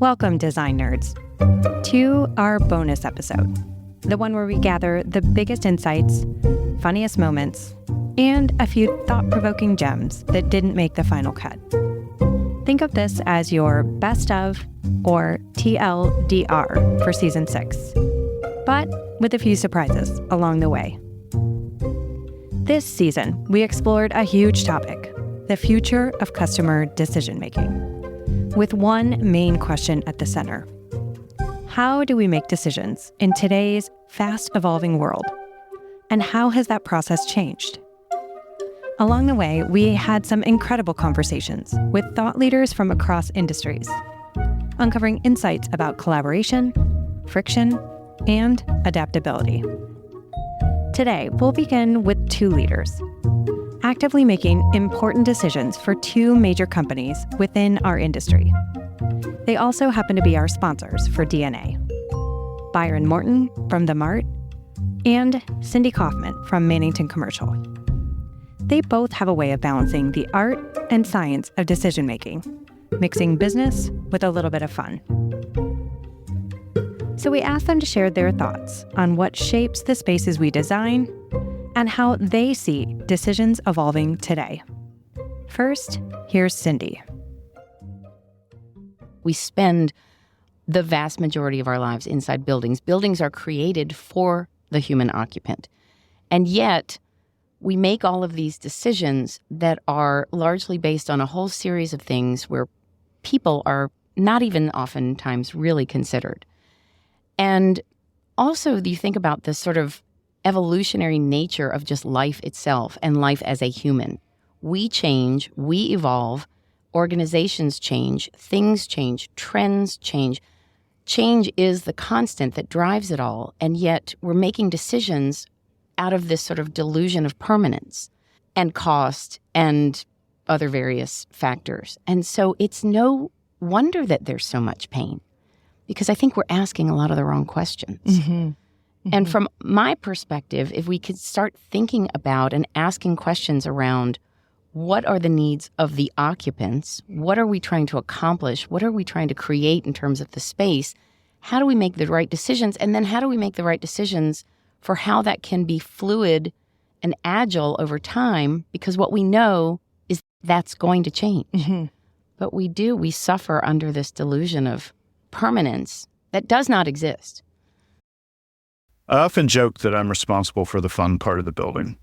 Welcome, design nerds, to our bonus episode, the one where we gather the biggest insights, funniest moments, and a few thought-provoking gems that didn't make the final cut. Think of this as your best of or TLDR for Season 6, but with a few surprises along the way. This season, we explored a huge topic, the future of customer decision-making, with one main question at the center. How do we make decisions in today's fast-evolving world? And how has that process changed? Along the way, we had some incredible conversations with thought leaders from across industries, uncovering insights about collaboration, friction, and adaptability. Today, we'll begin with two leaders, actively making important decisions for two major companies within our industry. They also happen to be our sponsors for DNA. Byron Morton from The Mart and Cindy Kaufman from Mannington Commercial. They both have a way of balancing the art and science of decision-making, mixing business with a little bit of fun. So we asked them to share their thoughts on what shapes the spaces we design and how they see decisions evolving today. First, here's Cindy. We spend the vast majority of our lives inside buildings. Buildings are created for the human occupant. And yet, we make all of these decisions that are largely based on a whole series of things where people are not even oftentimes really considered. And also, you think about this sort of evolutionary nature of just life itself and life as a human. We change, we evolve, organizations change, things change, trends change. Change is the constant that drives it all, and yet we're making decisions out of this sort of delusion of permanence and cost and other various factors. And so it's no wonder that there's so much pain, because I think we're asking a lot of the wrong questions. And from my perspective, if we could start thinking about and asking questions around what are the needs of the occupants, what are we trying to accomplish, what are we trying to create in terms of the space, how do we make the right decisions, and then how do we make the right decisions for how that can be fluid and agile over time, because what we know is that's going to change. But we suffer under this delusion of permanence that does not exist. I often joke that I'm responsible for the fun part of the building.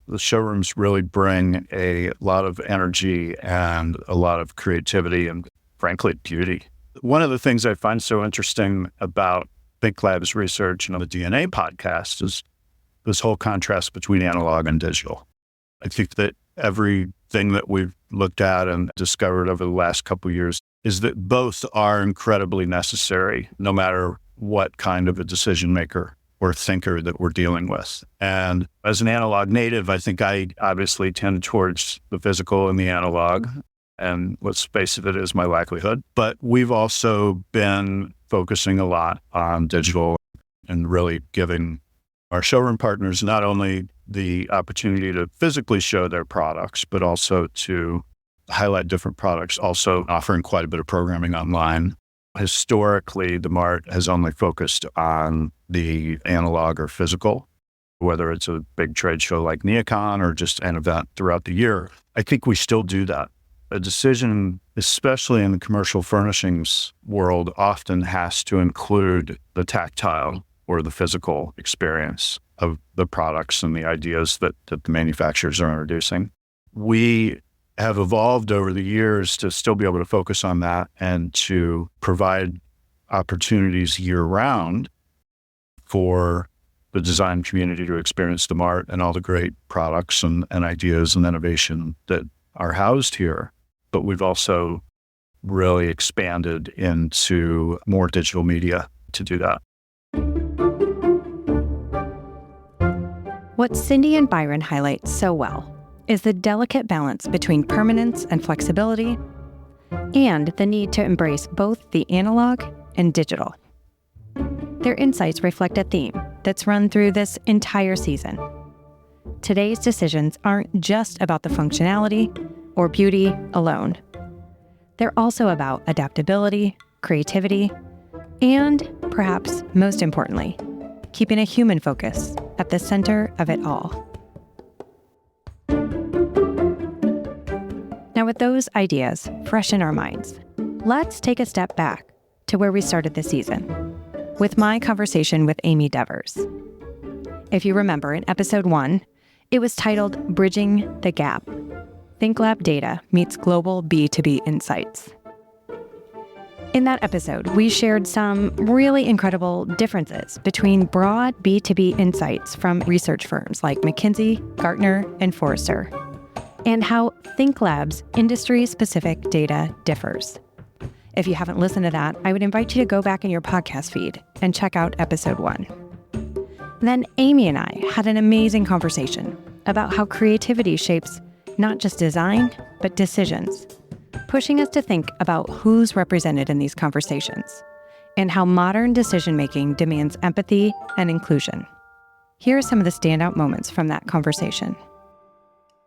The showrooms really bring a lot of energy and a lot of creativity and, frankly, beauty. One of the things I find so interesting about Think Lab's research and the DNA podcast is this whole contrast between analog and digital. I think that everything that we've looked at and discovered over the last couple of years is that both are incredibly necessary, no matter what kind of a decision maker or thinker that we're dealing with. And as an analog native, I think I obviously tend towards the physical and the analog, and let's face it, is my likelihood. But we've also been focusing a lot on digital and really giving our showroom partners not only the opportunity to physically show their products, but also to highlight different products, also offering quite a bit of programming online. Historically, the Mart has only focused on the analog or physical, whether it's a big trade show like NeoCon or just an event throughout the year. I think we still do that. A decision, especially in the commercial furnishings world, often has to include the tactile or the physical experience of the products and the ideas that the manufacturers are introducing. We have evolved over the years to still be able to focus on that and to provide opportunities year-round for the design community to experience the Mart and all the great products and ideas and innovation that are housed here. But we've also really expanded into more digital media to do that. What Cindy and Byron highlight so well is the delicate balance between permanence and flexibility, and the need to embrace both the analog and digital. Their insights reflect a theme that's run through this entire season. Today's decisions aren't just about the functionality or beauty alone. They're also about adaptability, creativity, and perhaps most importantly, keeping a human focus at the center of it all. Now, with those ideas fresh in our minds, let's take a step back to where we started this season, with my conversation with Amy Devers. If you remember, in episode 1, it was titled Bridging the Gap: ThinkLab Data Meets Global B2B Insights. In that episode, we shared some really incredible differences between broad B2B insights from research firms like McKinsey, Gartner, and Forrester, and how ThinkLab's industry-specific data differs. If you haven't listened to that, I would invite you to go back in your podcast feed and check out episode 1. Then Amy and I had an amazing conversation about how creativity shapes not just design, but decisions, pushing us to think about who's represented in these conversations and how modern decision-making demands empathy and inclusion. Here are some of the standout moments from that conversation.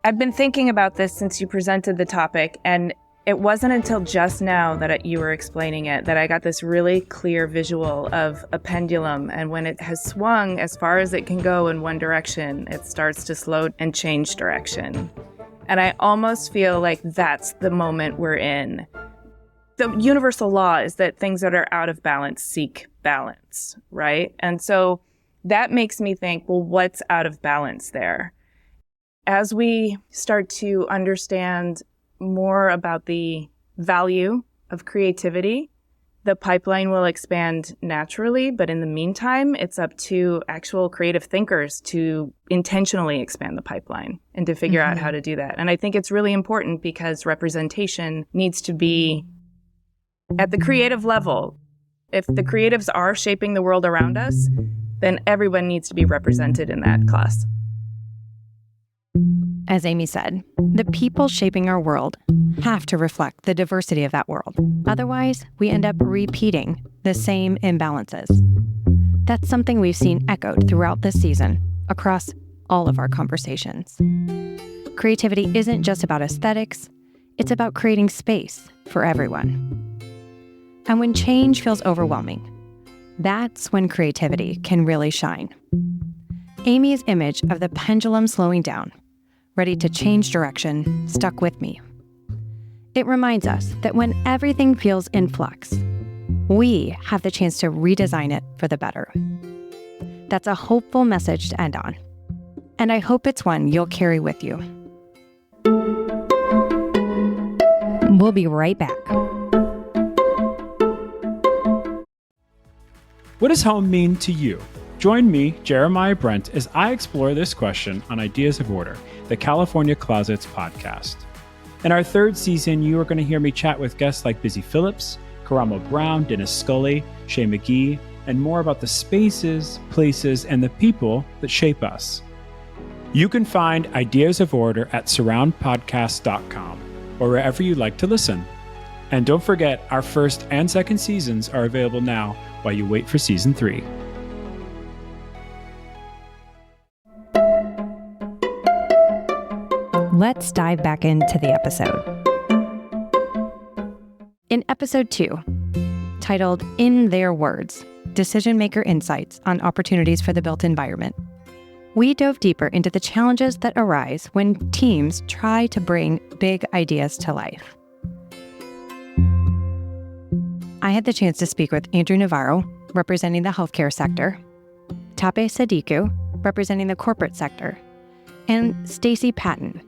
I've been thinking about this since you presented the topic, and it wasn't until just now that you were explaining it that I got this really clear visual of a pendulum, and when it has swung as far as it can go in one direction, it starts to slow and change direction. And I almost feel like that's the moment we're in. The universal law is that things that are out of balance seek balance, right? And so that makes me think, well, what's out of balance there? As we start to understand more about the value of creativity, the pipeline will expand naturally, but in the meantime, it's up to actual creative thinkers to intentionally expand the pipeline and to figure out how to do that. And I think it's really important because representation needs to be at the creative level. If the creatives are shaping the world around us, then everyone needs to be represented in that class. As Amy said, the people shaping our world have to reflect the diversity of that world. Otherwise, we end up repeating the same imbalances. That's something we've seen echoed throughout this season across all of our conversations. Creativity isn't just about aesthetics, it's about creating space for everyone. And when change feels overwhelming, that's when creativity can really shine. Amy's image of the pendulum slowing down, ready to change direction, stuck with me. It reminds us that when everything feels in flux, we have the chance to redesign it for the better. That's a hopeful message to end on, and I hope it's one you'll carry with you. We'll be right back. What does home mean to you? Join me, Jeremiah Brent, as I explore this question on Ideas of Order, the California Closets podcast. In our third season, you are going to hear me chat with guests like Busy Phillips, Karamo Brown, Dennis Scully, Shay McGee, and more about the spaces, places, and the people that shape us. You can find Ideas of Order at surroundpodcast.com or wherever you like to listen. And don't forget, our first and second seasons are available now while you wait for season 3. Let's dive back into the episode. In episode 2, titled In Their Words, Decision Maker Insights on Opportunities for the Built Environment, we dove deeper into the challenges that arise when teams try to bring big ideas to life. I had the chance to speak with Andrew Navarro, representing the healthcare sector, Tape Sadiku, representing the corporate sector, and Stacy Patton,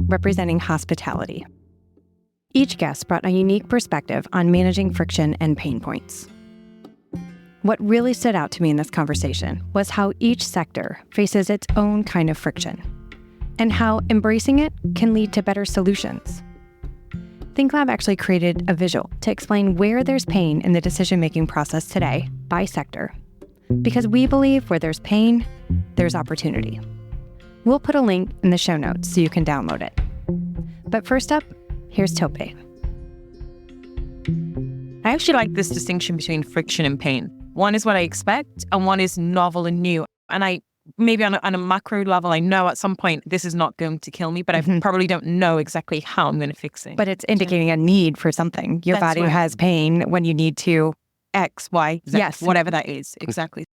representing hospitality. Each guest brought a unique perspective on managing friction and pain points. What really stood out to me in this conversation was how each sector faces its own kind of friction, and how embracing it can lead to better solutions. ThinkLab actually created a visual to explain where there's pain in the decision-making process today by sector, because we believe where there's pain, there's opportunity. We'll put a link in the show notes so you can download it. But first up, here's Tope. I actually like this distinction between friction and pain. One is what I expect, and one is novel and new. And I maybe on a macro level, I know at some point this is not going to kill me, but I probably don't know exactly how I'm going to fix it. But it's indicating a need for something. Your That's body right. has pain when you need to X, Y, Z. Yes, whatever that is. Exactly.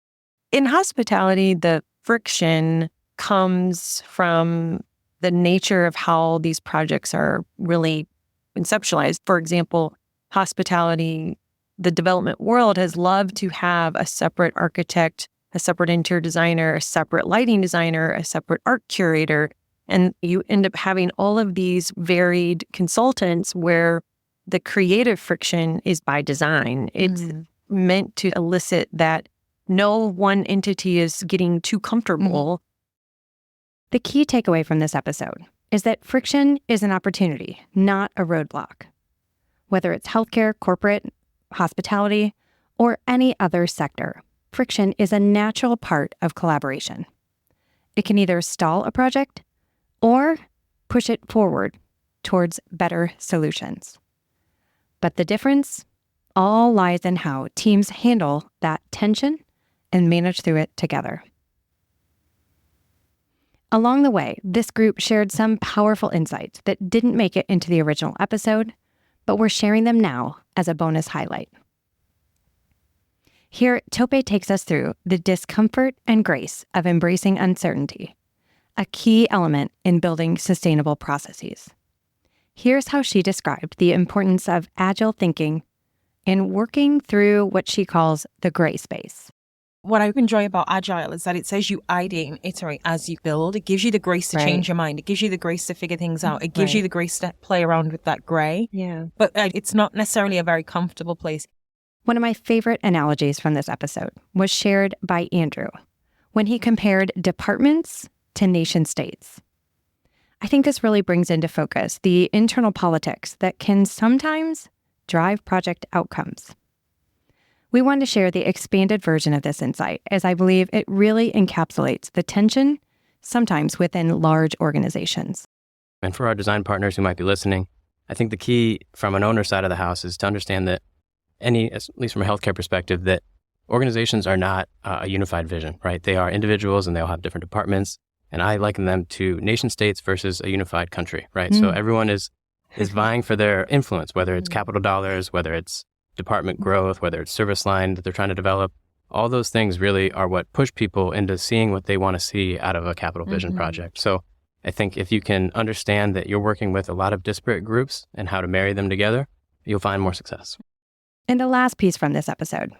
In hospitality, the friction comes from the nature of how these projects are really conceptualized. For example, hospitality, the development world has loved to have a separate architect, a separate interior designer, a separate lighting designer, a separate art curator. And you end up having all of these varied consultants where the creative friction is by design. It's meant to elicit that no one entity is getting too comfortable. The key takeaway from this episode is that friction is an opportunity, not a roadblock. Whether it's healthcare, corporate, hospitality, or any other sector, friction is a natural part of collaboration. It can either stall a project or push it forward towards better solutions. But the difference all lies in how teams handle that tension and manage through it together. Along the way, this group shared some powerful insights that didn't make it into the original episode, but we're sharing them now as a bonus highlight. Here, Tope takes us through the discomfort and grace of embracing uncertainty, a key element in building sustainable processes. Here's how she described the importance of agile thinking and working through what she calls the gray space. What I enjoy about Agile is that it says you iterate as you build. It gives you the grace to change your mind. It gives you the grace to figure things out. It gives you the grace to play around with that gray. Yeah. But it's not necessarily a very comfortable place. One of my favorite analogies from this episode was shared by Andrew when he compared departments to nation states. I think this really brings into focus the internal politics that can sometimes drive project outcomes. We want to share the expanded version of this insight, as I believe it really encapsulates the tension sometimes within large organizations. And for our design partners who might be listening, I think the key from an owner side of the house is to understand that at least from a healthcare perspective, that organizations are not a unified vision, right? They are individuals and they all have different departments. And I liken them to nation states versus a unified country, right? So everyone is vying for their influence, whether it's capital dollars, whether it's department growth, whether it's service line that they're trying to develop. All those things really are what push people into seeing what they want to see out of a capital vision project. So I think if you can understand that you're working with a lot of disparate groups and how to marry them together, you'll find more success. And the last piece from this episode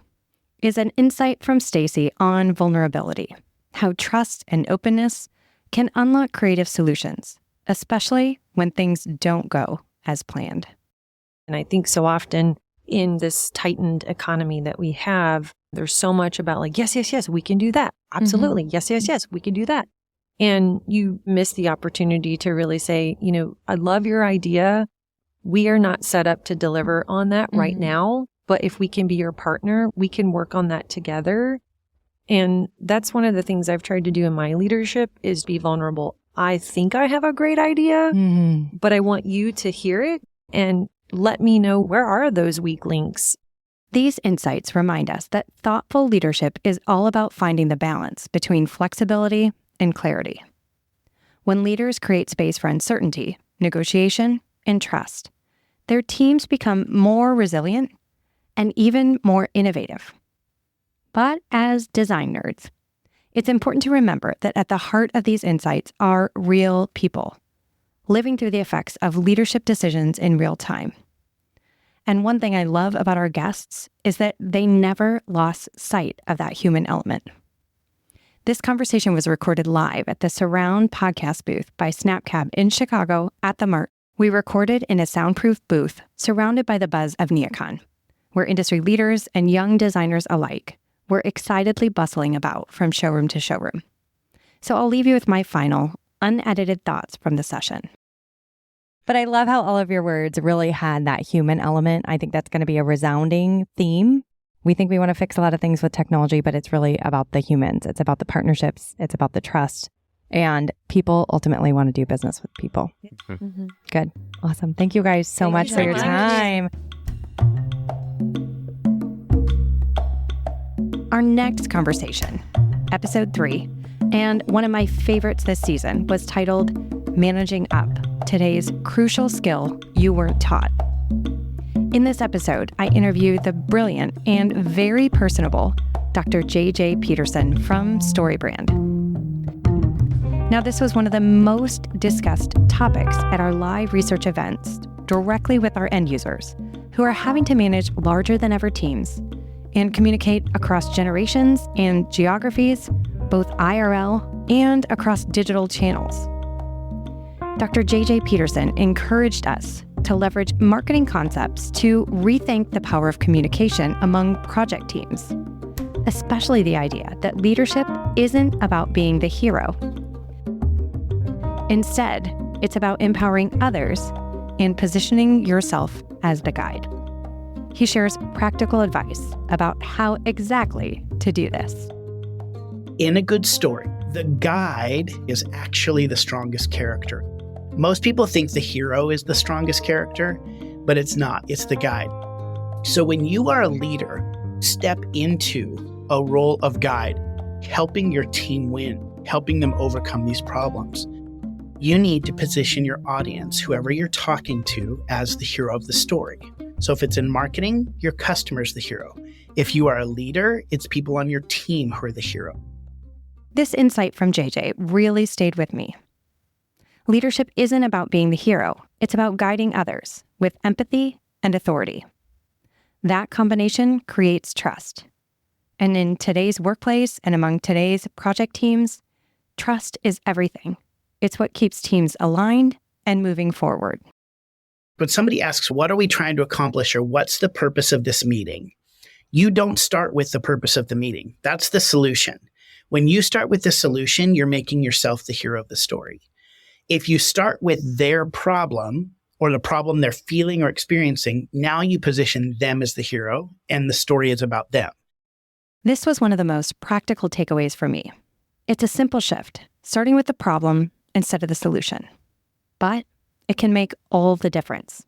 is an insight from Stacy on vulnerability, how trust and openness can unlock creative solutions, especially when things don't go as planned. And I think so often in this tightened economy that we have, there's so much about like, yes, we can do that. Absolutely. Yes, we can do that. And you miss the opportunity to really say, I love your idea. We are not set up to deliver on that right now, but if we can be your partner, we can work on that together. And that's one of the things I've tried to do in my leadership is be vulnerable. I think I have a great idea, but I want you to hear it and let me know where are those weak links. These insights remind us that thoughtful leadership is all about finding the balance between flexibility and clarity. When leaders create space for uncertainty, negotiation, and trust, their teams become more resilient and even more innovative. But as design nerds, it's important to remember that at the heart of these insights are real people, living through the effects of leadership decisions in real time. And one thing I love about our guests is that they never lost sight of that human element. This conversation was recorded live at the Surround podcast booth by SnapCab in Chicago at the Mart. We recorded in a soundproof booth surrounded by the buzz of NeoCon, where industry leaders and young designers alike were excitedly bustling about from showroom to showroom. So I'll leave you with my final, unedited thoughts from the session. But I love how all of your words really had that human element. I think that's going to be a resounding theme. We think we want to fix a lot of things with technology, but it's really about the humans. It's about the partnerships. It's about the trust. And people ultimately want to do business with people. Good. Awesome. Thank you guys so much for your time. Our next conversation, episode 3, And one of my favorites this season was titled Managing Up, Today's Crucial Skill You Weren't Taught. In this episode, I interview the brilliant and very personable Dr. J.J. Peterson from StoryBrand. Now, this was one of the most discussed topics at our live research events directly with our end users, who are having to manage larger than ever teams and communicate across generations and geographies, both IRL and across digital channels. Dr. J.J. Peterson encouraged us to leverage marketing concepts to rethink the power of communication among project teams, especially the idea that leadership isn't about being the hero. Instead, it's about empowering others and positioning yourself as the guide. He shares practical advice about how exactly to do this. In a good story, the guide is actually the strongest character. Most people think the hero is the strongest character, but it's not. It's the guide. So when you are a leader, step into a role of guide, helping your team win, helping them overcome these problems. You need to position your audience, whoever you're talking to, as the hero of the story. So if it's in marketing, your customer's the hero. If you are a leader, it's people on your team who are the hero. This insight from JJ really stayed with me. Leadership isn't about being the hero. It's about guiding others with empathy and authority. That combination creates trust. And in today's workplace and among today's project teams, trust is everything. It's what keeps teams aligned and moving forward. When somebody asks, what are we trying to accomplish, or what's the purpose of this meeting? You don't start with the purpose of the meeting. That's the solution. When you start with the solution, you're making yourself the hero of the story. If you start with their problem or the problem they're feeling or experiencing, now you position them as the hero and the story is about them. This was one of the most practical takeaways for me. It's a simple shift, starting with the problem instead of the solution. But it can make all the difference.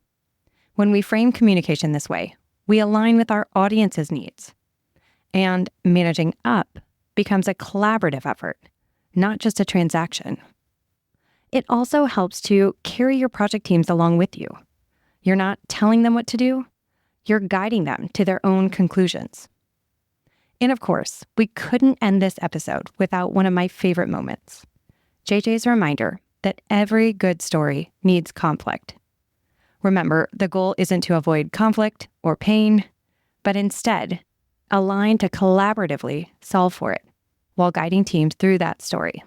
When we frame communication this way, we align with our audience's needs. And managing up becomes a collaborative effort, not just a transaction. It also helps to carry your project teams along with you. You're not telling them what to do, you're guiding them to their own conclusions. And of course, we couldn't end this episode without one of my favorite moments. JJ's reminder that every good story needs conflict. Remember, the goal isn't to avoid conflict or pain, but instead, align to collaboratively solve for it while guiding teams through that story.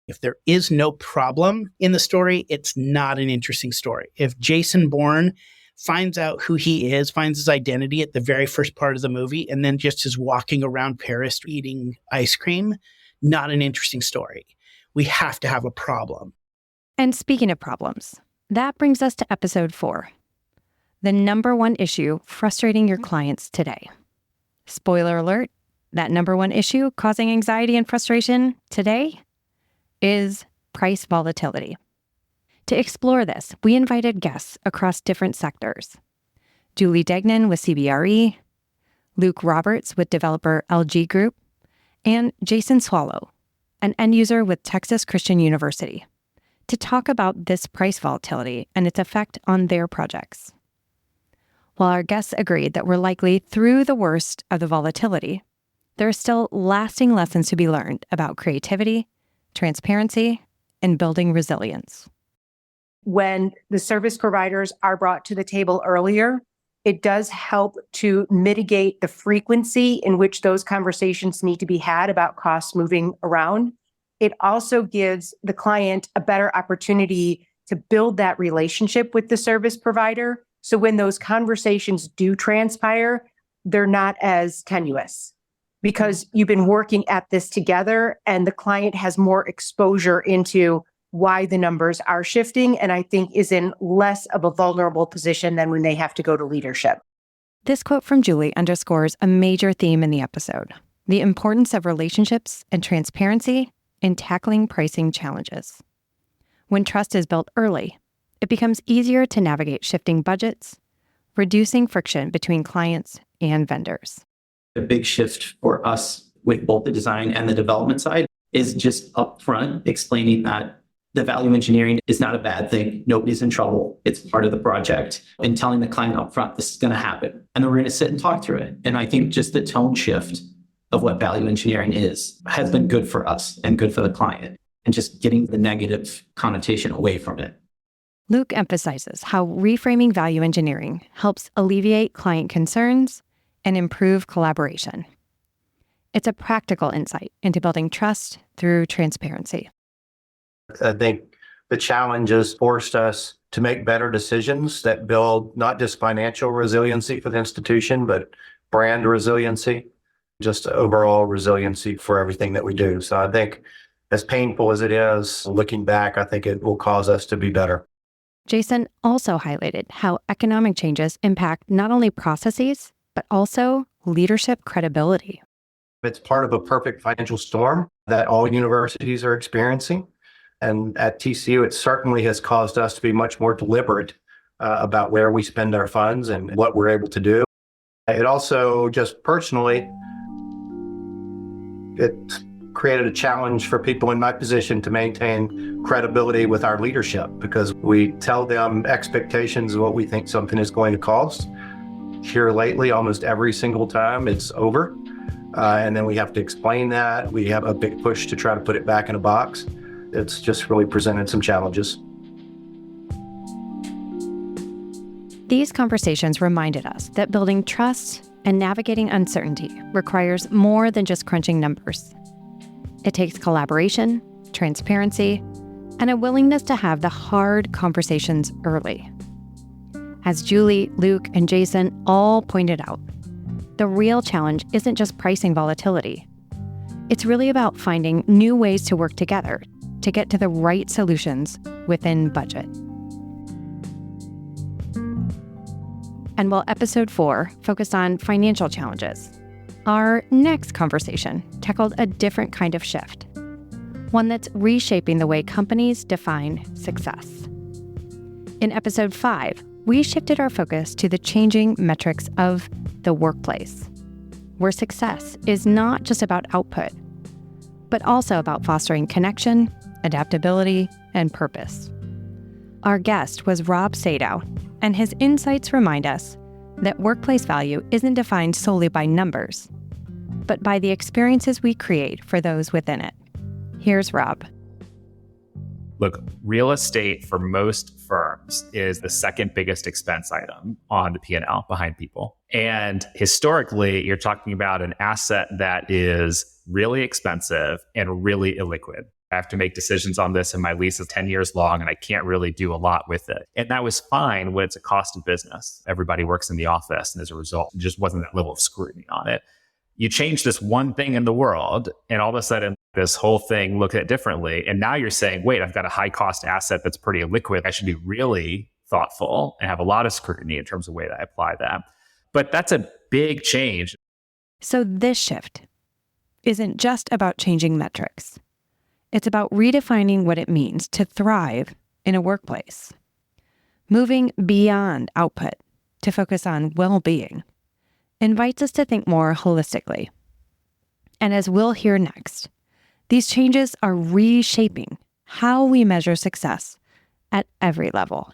If there is no problem in the story, it's not an interesting story. If Jason Bourne finds out who he is, finds his identity at the very first part of the movie, and then just is walking around Paris eating ice cream, not an interesting story. We have to have a problem. And speaking of problems, that brings us to episode 4, the number one issue frustrating your clients today. Spoiler alert, that number one issue causing anxiety and frustration today is price volatility. To explore this, we invited guests across different sectors. Julie Degnan with CBRE, Luke Roberts with developer LG Group, and Jason Swallow, an end user with Texas Christian University, to talk about this price volatility and its effect on their projects. While our guests agreed that we're likely through the worst of the volatility, there are still lasting lessons to be learned about creativity, transparency, and building resilience. When the service providers are brought to the table earlier, it does help to mitigate the frequency in which those conversations need to be had about costs moving around. It also gives the client a better opportunity to build that relationship with the service provider. So when those conversations do transpire, they're not as tenuous because you've been working at this together and the client has more exposure into why the numbers are shifting, and I think is in less of a vulnerable position than when they have to go to leadership. This quote from Julie underscores a major theme in the episode: the importance of relationships and transparency in tackling pricing challenges. When trust is built early, it becomes easier to navigate shifting budgets, reducing friction between clients and vendors. A big shift for us with both the design and the development side is just upfront explaining that the value engineering is not a bad thing. Nobody's in trouble. It's part of the project. And telling the client upfront, this is going to happen. And then we're going to sit and talk through it. And I think just the tone shift of what value engineering is has been good for us and good for the client, and just getting the negative connotation away from it. Luke emphasizes how reframing value engineering helps alleviate client concerns and improve collaboration. It's a practical insight into building trust through transparency. I think the challenges forced us to make better decisions that build not just financial resiliency for the institution, but brand resiliency, just overall resiliency for everything that we do. So I think as painful as it is, looking back, I think it will cause us to be better. Jason also highlighted how economic changes impact not only processes, but also leadership credibility. It's part of a perfect financial storm that all universities are experiencing. And at TCU, it certainly has caused us to be much more deliberate about where we spend our funds and what we're able to do. It also, just personally, it created a challenge for people in my position to maintain credibility with our leadership, because we tell them expectations of what we think something is going to cost. Here lately, almost every single time it's over. And then we have to explain that. We have a big push to try to put it back in a box. It's just really presented some challenges. These conversations reminded us that building trust and navigating uncertainty requires more than just crunching numbers. It takes collaboration, transparency, and a willingness to have the hard conversations early. As Julie, Luke, and Jason all pointed out, the real challenge isn't just pricing volatility. It's really about finding new ways to work together to get to the right solutions within budget. And while episode 4 focused on financial challenges, our next conversation tackled a different kind of shift, one that's reshaping the way companies define success. In episode 5, we shifted our focus to the changing metrics of the workplace, where success is not just about output, but also about fostering connection, adaptability, and purpose. Our guest was Rob Sadow, and his insights remind us that workplace value isn't defined solely by numbers, but by the experiences we create for those within it. Here's Rob. Look, real estate for most firms is the second biggest expense item on the P&L behind people. And historically, you're talking about an asset that is really expensive and really illiquid. I have to make decisions on this, and my lease is 10 years long, and I can't really do a lot with it. And that was fine when it's a cost of business. Everybody works in the office, and as a result, there just wasn't that level of scrutiny on it. You change this one thing in the world, and all of a sudden, this whole thing looked at differently. And now you're saying, wait, I've got a high cost asset that's pretty illiquid. I should be really thoughtful and have a lot of scrutiny in terms of the way that I apply that. But that's a big change. So this shift isn't just about changing metrics. It's about redefining what it means to thrive in a workplace. Moving beyond output to focus on well-being invites us to think more holistically. And as we'll hear next, these changes are reshaping how we measure success at every level.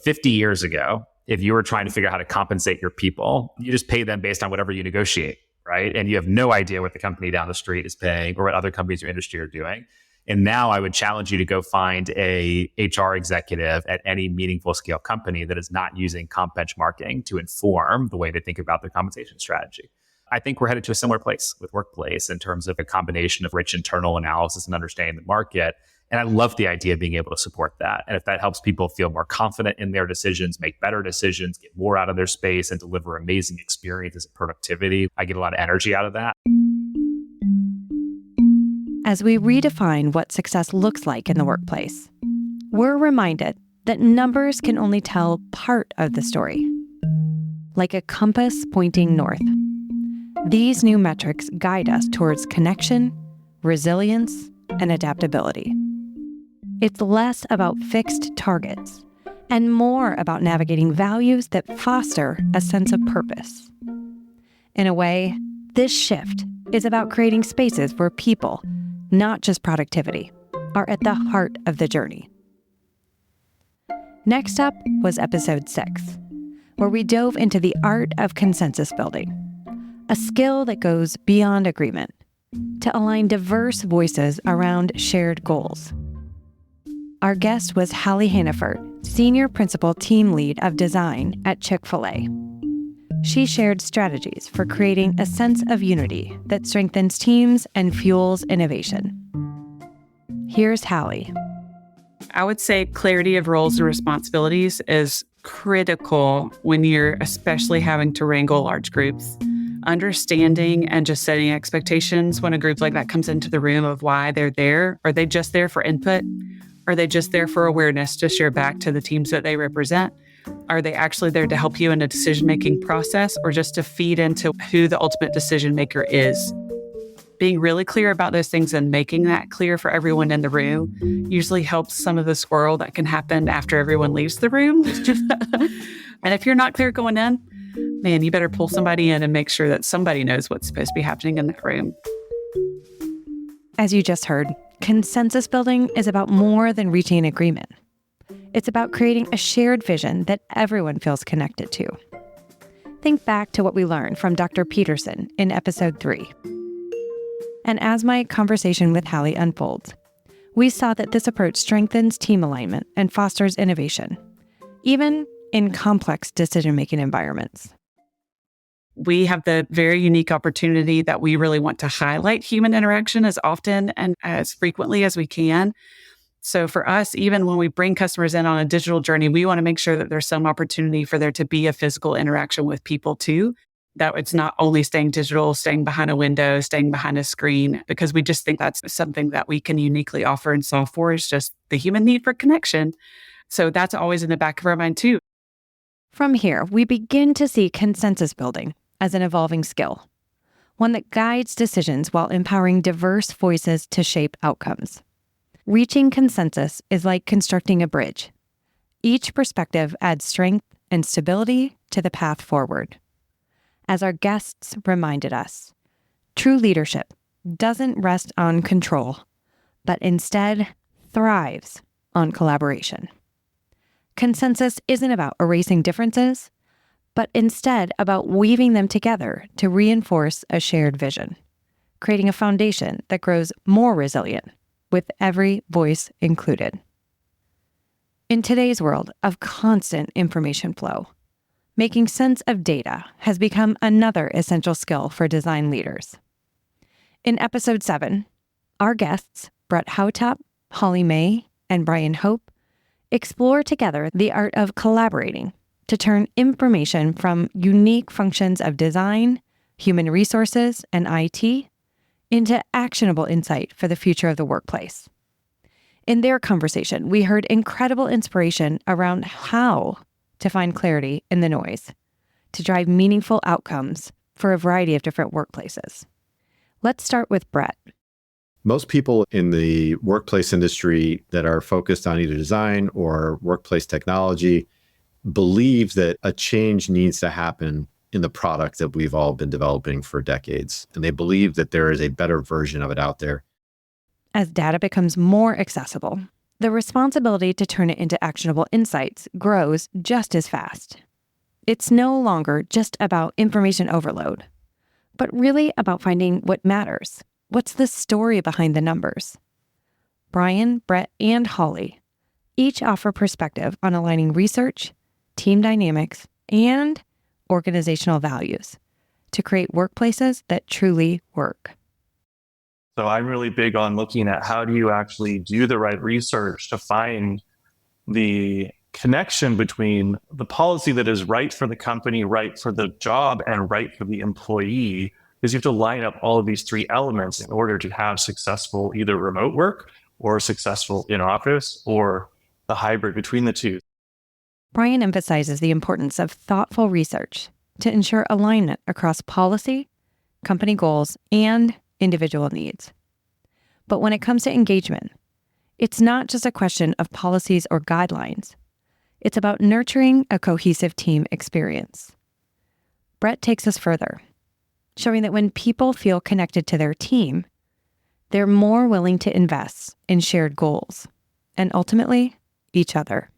50 years ago, if you were trying to figure out how to compensate your people, you just pay them based on whatever you negotiate, right? And you have no idea what the company down the street is paying or what other companies in your industry are doing. And now I would challenge you to go find a HR executive at any meaningful scale company that is not using comp benchmarking to inform the way they think about their compensation strategy. I think we're headed to a similar place with workplace in terms of a combination of rich internal analysis and understanding the market. And I love the idea of being able to support that. And if that helps people feel more confident in their decisions, make better decisions, get more out of their space, and deliver amazing experiences and productivity, I get a lot of energy out of that. As we redefine what success looks like in the workplace, we're reminded that numbers can only tell part of the story. Like a compass pointing north, these new metrics guide us towards connection, resilience, and adaptability. It's less about fixed targets and more about navigating values that foster a sense of purpose. In a way, this shift is about creating spaces where people not just productivity, are at the heart of the journey. Next up was episode 6, where we dove into the art of consensus building, a skill that goes beyond agreement to align diverse voices around shared goals. Our guest was Hallie Hannaford, Senior Principal Team Lead of Design at Chick-fil-A. She shared strategies for creating a sense of unity that strengthens teams and fuels innovation. Here's Hallie. I would say clarity of roles and responsibilities is critical when you're especially having to wrangle large groups. Understanding and just setting expectations when a group like that comes into the room of why they're there. Are they just there for input? Are they just there for awareness to share back to the teams that they represent? Are they actually there to help you in a decision-making process or just to feed into who the ultimate decision maker is? Being really clear about those things and making that clear for everyone in the room usually helps some of the swirl that can happen after everyone leaves the room. And if you're not clear going in, man, you better pull somebody in and make sure that somebody knows what's supposed to be happening in that room. As you just heard, consensus building is about more than reaching an agreement. It's about creating a shared vision that everyone feels connected to. Think back to what we learned from Dr. Peterson in episode 3. And as my conversation with Hallie unfolds, we saw that this approach strengthens team alignment and fosters innovation, even in complex decision-making environments. We have the very unique opportunity that we really want to highlight human interaction as often and as frequently as we can. So for us, even when we bring customers in on a digital journey, we want to make sure that there's some opportunity for there to be a physical interaction with people too. That it's not only staying digital, staying behind a window, staying behind a screen, because we just think that's something that we can uniquely offer and solve for is just the human need for connection. So that's always in the back of our mind too. From here, we begin to see consensus building as an evolving skill, one that guides decisions while empowering diverse voices to shape outcomes. Reaching consensus is like constructing a bridge. Each perspective adds strength and stability to the path forward. As our guests reminded us, true leadership doesn't rest on control, but instead thrives on collaboration. Consensus isn't about erasing differences, but instead about weaving them together to reinforce a shared vision, creating a foundation that grows more resilient with every voice included. In today's world of constant information flow, making sense of data has become another essential skill for design leaders. In episode 7, our guests, Brett Hautop, Holly May, and Brian Hope, explore together the art of collaborating to turn information from unique functions of design, human resources, and IT into actionable insight for the future of the workplace. In their conversation, we heard incredible inspiration around how to find clarity in the noise, to drive meaningful outcomes for a variety of different workplaces. Let's start with Brett. Most people in the workplace industry that are focused on either design or workplace technology believe that a change needs to happen in the product that we've all been developing for decades. And they believe that there is a better version of it out there. As data becomes more accessible, the responsibility to turn it into actionable insights grows just as fast. It's no longer just about information overload, but really about finding what matters. What's the story behind the numbers? Brian, Brett, and Holly each offer perspective on aligning research, team dynamics, and organizational values to create workplaces that truly work. So I'm really big on looking at how do you actually do the right research to find the connection between the policy that is right for the company, right for the job, and right for the employee, because you have to line up all of these three elements in order to have successful either remote work or successful in office or the hybrid between the two. Brian emphasizes the importance of thoughtful research to ensure alignment across policy, company goals, and individual needs. But when it comes to engagement, it's not just a question of policies or guidelines. It's about nurturing a cohesive team experience. Brett takes us further, showing that when people feel connected to their team, they're more willing to invest in shared goals and ultimately each other.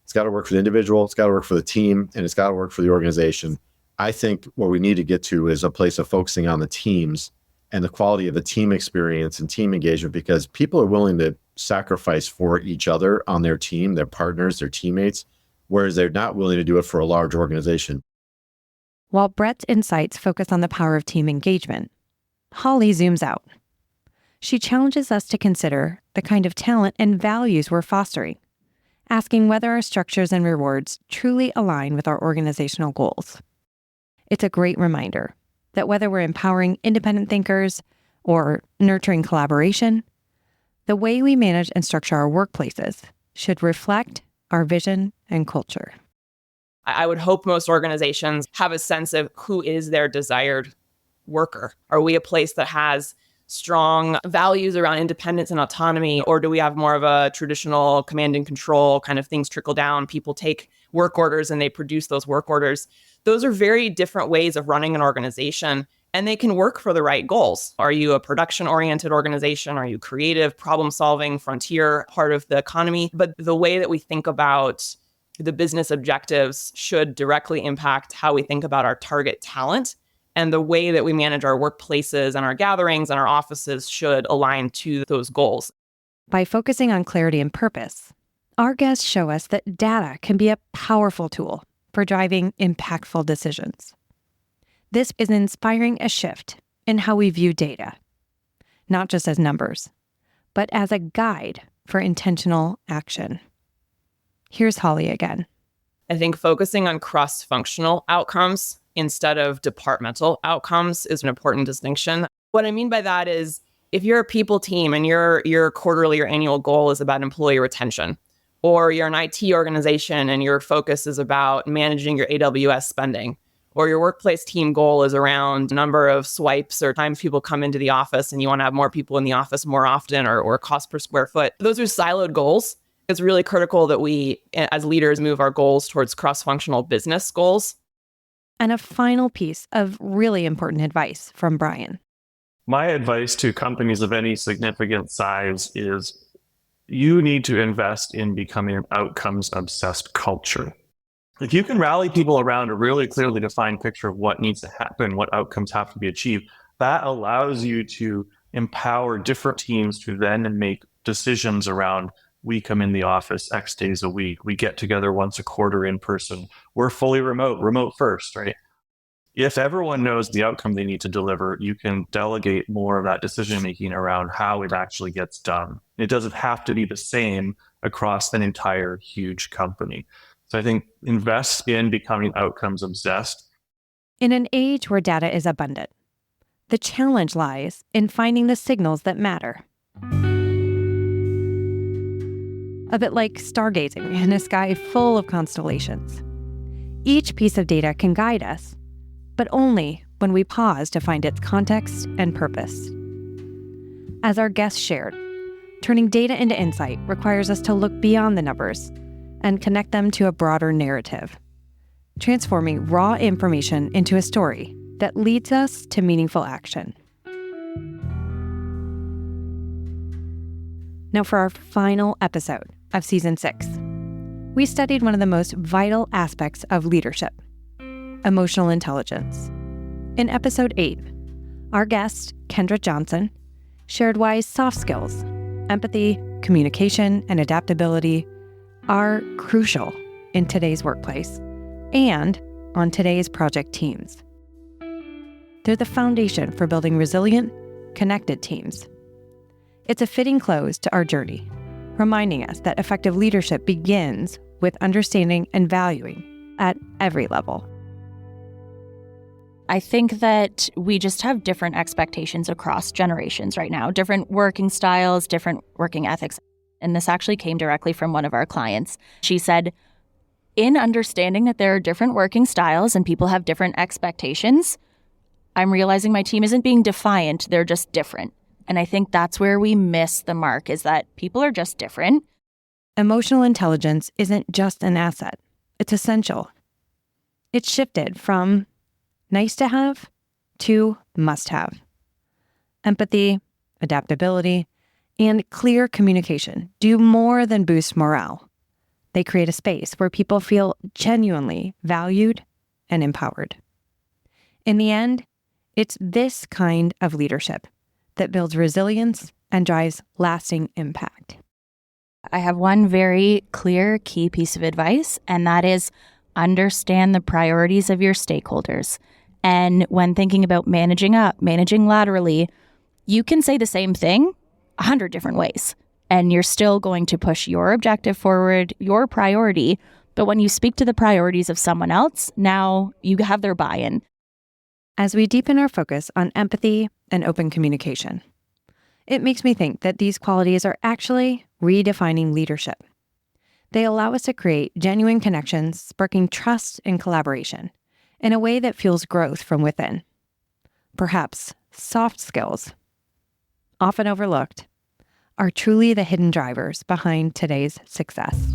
It's got to work for the individual, it's got to work for the team, and it's got to work for the organization. I think what we need to get to is a place of focusing on the teams and the quality of the team experience and team engagement, because people are willing to sacrifice for each other on their team, their partners, their teammates, whereas they're not willing to do it for a large organization. While Brett's insights focus on the power of team engagement, Holly zooms out. She challenges us to consider the kind of talent and values we're fostering, asking whether our structures and rewards truly align with our organizational goals. It's a great reminder that whether we're empowering independent thinkers or nurturing collaboration, the way we manage and structure our workplaces should reflect our vision and culture. I would hope most organizations have a sense of who is their desired worker. Are we a place that has strong values around independence and autonomy, or do we have more of a traditional command and control kind of things trickle down? People take work orders and they produce those work orders. Those are very different ways of running an organization, and they can work for the right goals. Are you a production-oriented organization? Are you creative, problem-solving, frontier part of the economy? But the way that we think about the business objectives should directly impact how we think about our target talent. And the way that we manage our workplaces and our gatherings and our offices should align to those goals. By focusing on clarity and purpose, our guests show us that data can be a powerful tool for driving impactful decisions. This is inspiring a shift in how we view data, not just as numbers, but as a guide for intentional action. Here's Holly again. I think focusing on cross-functional outcomes instead of departmental outcomes is an important distinction. What I mean by that is if you're a people team and your quarterly or annual goal is about employee retention, or you're an IT organization and your focus is about managing your AWS spending, or your workplace team goal is around number of swipes or times people come into the office and you want to have more people in the office more often, or cost per square foot. Those are siloed goals. It's really critical that we, as leaders, move our goals towards cross-functional business goals. And a final piece of really important advice from Brian. My advice to companies of any significant size is you need to invest in becoming an outcomes-obsessed culture. If you can rally people around a really clearly defined picture of what needs to happen, what outcomes have to be achieved, that allows you to empower different teams to then make decisions around, we come in the office X days a week, we get together once a quarter in person, we're fully remote first, right? If everyone knows the outcome they need to deliver, you can delegate more of that decision-making around how it actually gets done. It doesn't have to be the same across an entire huge company. So I think invest in becoming outcomes obsessed. In an age where data is abundant, the challenge lies in finding the signals that matter. A bit like stargazing in a sky full of constellations. Each piece of data can guide us, but only when we pause to find its context and purpose. As our guests shared, turning data into insight requires us to look beyond the numbers and connect them to a broader narrative, transforming raw information into a story that leads us to meaningful action. Now for our final episode of Season 6, we studied one of the most vital aspects of leadership, emotional intelligence. In Episode 8, our guest, Kendra Johnson, shared why soft skills, empathy, communication, and adaptability are crucial in today's workplace and on today's project teams. They're the foundation for building resilient, connected teams. It's a fitting close to our journey, reminding us that effective leadership begins with understanding and valuing at every level. I think that we just have different expectations across generations right now, different working styles, different working ethics. And this actually came directly from one of our clients. She said, in understanding that there are different working styles and people have different expectations, I'm realizing my team isn't being defiant, they're just different. And I think that's where we miss the mark, is that people are just different. Emotional intelligence isn't just an asset, it's essential. It's shifted from nice to have to must have. Empathy, adaptability, and clear communication do more than boost morale. They create a space where people feel genuinely valued and empowered. In the end, it's this kind of leadership that builds resilience and drives lasting impact. I have one very clear key piece of advice, and that is understand the priorities of your stakeholders. And when thinking about managing up, managing laterally, you can say the same thing 100 different ways, and you're still going to push your objective forward, your priority. But when you speak to the priorities of someone else, now you have their buy-in. As we deepen our focus on empathy and open communication, it makes me think that these qualities are actually redefining leadership. They allow us to create genuine connections, sparking trust and collaboration in a way that fuels growth from within. Perhaps soft skills, often overlooked, are truly the hidden drivers behind today's success.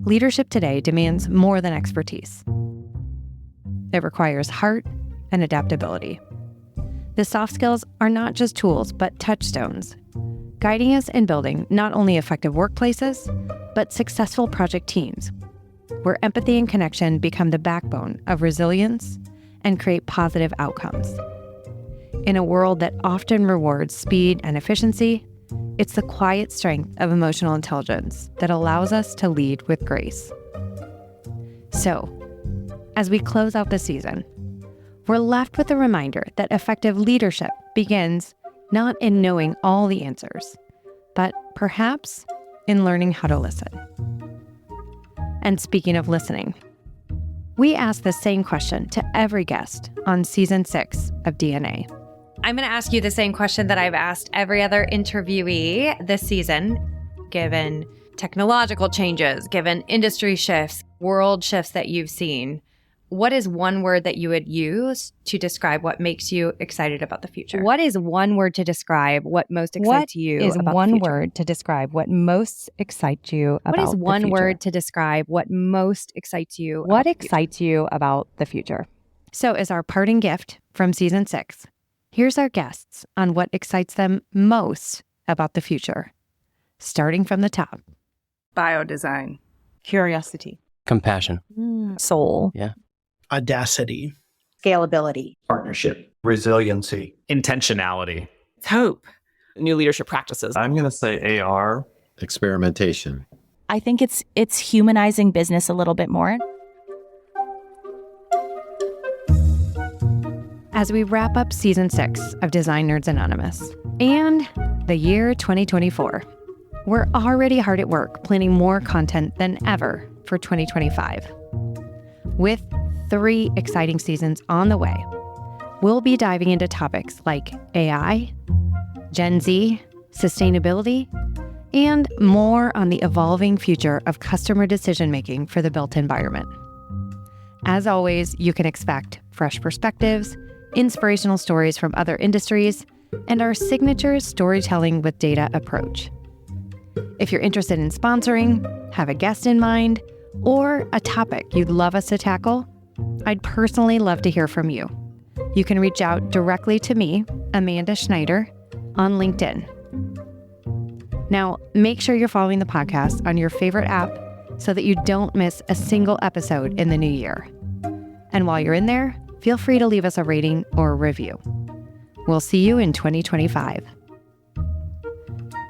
Leadership today demands more than expertise. It requires heart and adaptability. The soft skills are not just tools, but touchstones, guiding us in building not only effective workplaces, but successful project teams, where empathy and connection become the backbone of resilience and create positive outcomes. In a world that often rewards speed and efficiency, it's the quiet strength of emotional intelligence that allows us to lead with grace. So, as we close out the season, we're left with a reminder that effective leadership begins not in knowing all the answers, but perhaps in learning how to listen. And speaking of listening, we ask the same question to every guest on season 6 of DNA. I'm going to ask you the same question that I've asked every other interviewee this season. Given technological changes, given industry shifts, world shifts that you've seen, what is one word that you would use to describe what makes you excited about the future? What is one word to describe what most excites you about the future? What is one word to describe what most excites you about the future? What is one word to describe what most excites you? What excites you about the future? So as our parting gift from season 6, here's our guests on what excites them most about the future. Starting from the top. Biodesign. Curiosity. Compassion. Soul. Yeah. Audacity. Scalability. Partnership. Resiliency. Intentionality. Hope. New leadership practices. I'm going to say AR. Experimentation. I think it's humanizing business a little bit more. As we wrap up season 6 of Design Nerds Anonymous and the year 2024, we're already hard at work planning more content than ever for 2025. With 3 exciting seasons on the way, we'll be diving into topics like AI, Gen Z, sustainability, and more on the evolving future of customer decision-making for the built environment. As always, you can expect fresh perspectives, inspirational stories from other industries, and our signature storytelling with data approach. If you're interested in sponsoring, have a guest in mind, or a topic you'd love us to tackle, I'd personally love to hear from you. You can reach out directly to me, Amanda Schneider, on LinkedIn. Now, make sure you're following the podcast on your favorite app so that you don't miss a single episode in the new year. And while you're in there, feel free to leave us a rating or a review. We'll see you in 2025.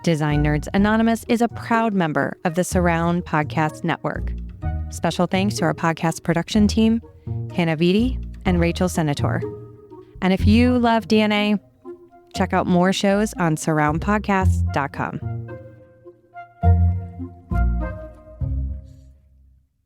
Design Nerds Anonymous is a proud member of the Surround Podcast Network. Special thanks to our podcast production team, Hannah Vitti and Rachel Senator. And if you love DNA, check out more shows on surroundpodcasts.com.